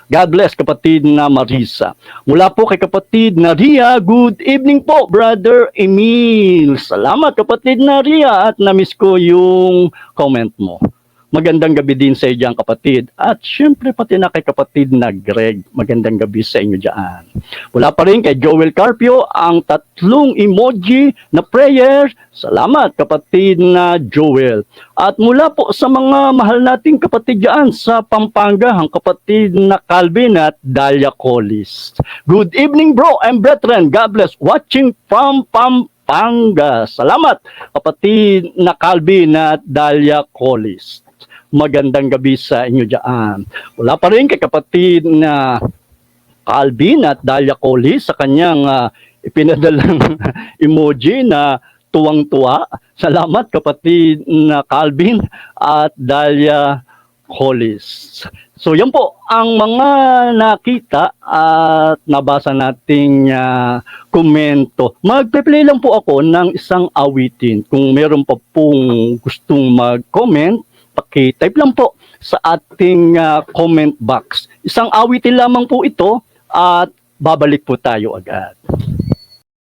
God bless kapatid na Marisa. Mula po kay kapatid na Ria, good evening po Brother Emil. Salamat kapatid na Ria at na-miss ko yung comment mo. Magandang gabi din sa iyo dyan, kapatid. At syempre pati na kay kapatid na Greg. Magandang gabi sa inyo dyan. Mula pa rin kay Joel Carpio, ang tatlong emoji na prayer. Salamat kapatid na Joel. At mula po sa mga mahal nating kapatid dyan sa Pampanga, ang kapatid na Calvin at Dalia Collis. Good evening bro and brethren. God bless. Watching from Pampanga. Salamat kapatid na Calvin at Dalia Collis. Magandang gabi sa inyo dyan. Wala pa rin kay kapatid na Calvin at Dalia Collis sa kanyang ipinadalang emoji na tuwang-tuwa. Salamat kapatid na Calvin at Dalia Collis. So yan po ang mga nakita at nabasa nating komento. Magpe-play lang po ako ng isang awitin. Kung meron pa pong gustong mag-comment, paki-type lang po sa ating comment box. Isang awitin lamang po ito at babalik po tayo agad.